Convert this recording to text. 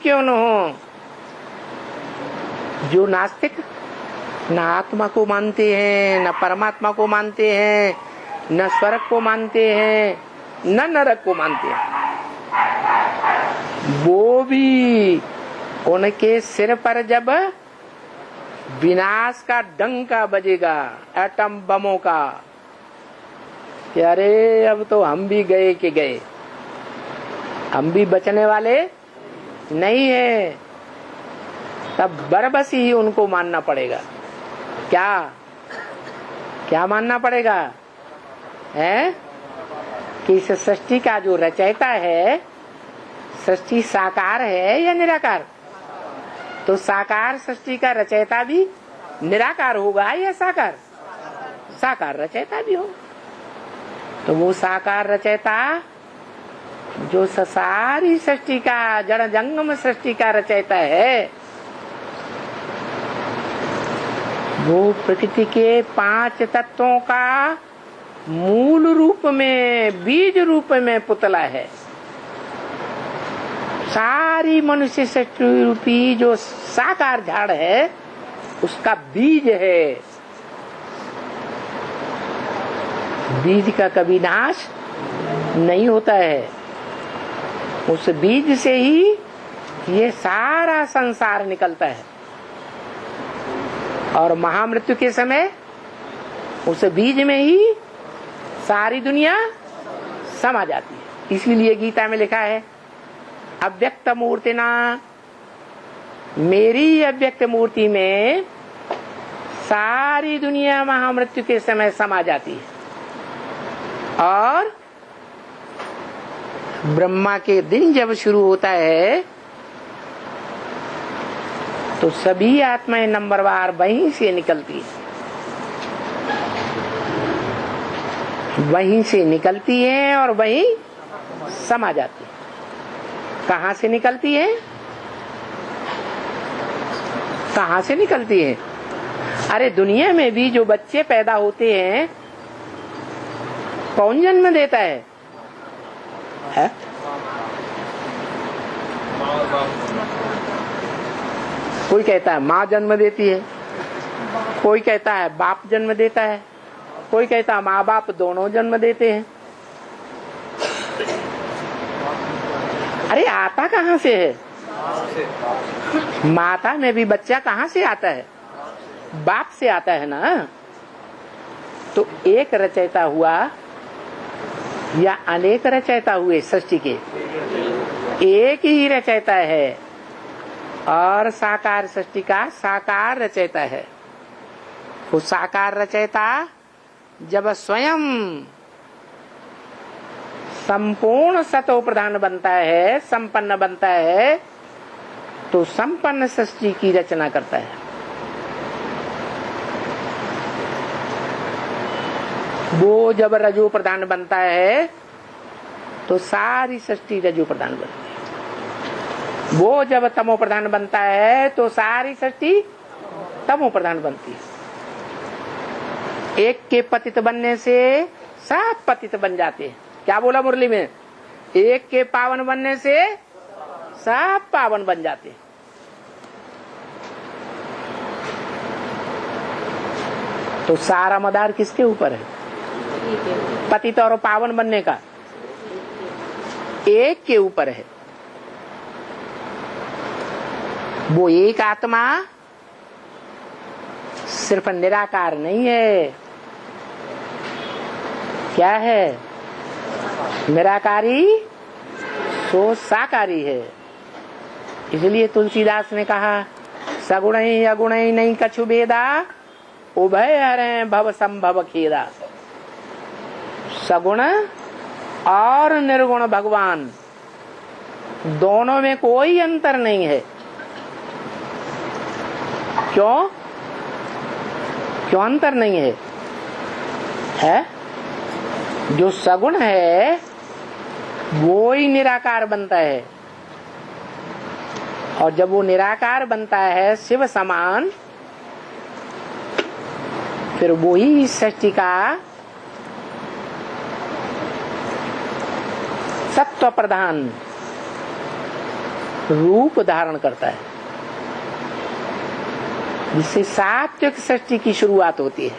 क्यों न हो। जो नास्तिक न आत्मा को मानते हैं, न परमात्मा को मानते हैं, न स्वर्ग को मानते हैं, न नरक को मानते हैं, वो भी उनके सिर पर जब विनाश का डंका बजेगा, एटम बमों का, कि अरे अब तो हम भी गए कि गए, हम भी बचने वाले नहीं है, तब बरबस ही उनको मानना पड़ेगा। क्या क्या मानना पड़ेगा है कि इस सृष्टि का जो रचयिता है, सृष्टि साकार है या निराकार? तो साकार सृष्टि का रचयिता भी निराकार होगा या साकार? साकार रचयिता भी हो। तो वो साकार रचयिता जो सारी सृष्टि का, जड़ जंगम सृष्टि का रचयिता है, वो प्रकृति के 5 तत्वों का मूल रूप में, बीज रूप में पुतला है। सारी मनुष्य सृष्टि रूपी जो साकार झाड़ है, उसका बीज है। बीज का कभी नाश नहीं होता है। उस बीज से ही ये सारा संसार निकलता है, और महामृत्यु के समय उस बीज में ही सारी दुनिया समा जाती है। इसलिए गीता में लिखा है, अव्यक्त मूर्तिना, मेरी अव्यक्त मूर्ति में सारी दुनिया महामृत्यु के समय समा जाती है। और ब्रह्मा के दिन जब शुरू होता है तो सभी आत्माएं नंबरवार वहीं से निकलती है, वहीं से निकलती है और वहीं समा जाती है। कहाँ से निकलती है? कहाँ से निकलती है? अरे दुनिया में भी जो बच्चे पैदा होते हैं, कौन जन्म देता है? कोई कहता है माँ जन्म देती है, कोई कहता है बाप जन्म देता है, कोई कहता है माँ बाप दोनों जन्म देते हैं। अरे आता कहाँ से है? माता में भी बच्चा कहाँ से आता है? बाप से आता है ना। तो एक रचयिता हुआ या अनेक रचयिता हुए सृष्टि के? एक ही रचयिता है, और साकार सृष्टि का साकार रचयिता है। वो साकार रचयिता जब स्वयं संपूर्ण सतो प्रधान बनता है, संपन्न बनता है, तो संपन्न सृष्टि की रचना करता है। वो जब रजो प्रधान बनता है तो सारी सृष्टि रजो प्रधान बनती है। वो जब तमो प्रधान बनता है तो सारी सृष्टि तमो प्रधान बनती है। एक के पतित बनने से सब पतित बन जाते हैं। क्या बोला मुरली में? एक के पावन बनने से सब पावन बन जाते हैं। तो सारा मदार किसके ऊपर है? पतित और पावन बनने का एक के ऊपर है। वो एक आत्मा सिर्फ निराकार नहीं है। क्या है? निराकारी सो साकारी है। इसलिए तुलसीदास ने कहा, सगुण ही अगुण ही नहीं कछु भेदा, उभय हरे भव संभव खेदा। सगुण और निर्गुण भगवान दोनों में कोई अंतर नहीं है। क्यों? क्यों अंतर नहीं है? जो सगुण है वो ही निराकार बनता है, और जब वो निराकार बनता है शिव समान, फिर वो ही सृष्टि का सत्व प्रधान रूप धारण करता है, जिससे सात्विक सृष्टि की शुरुआत होती है।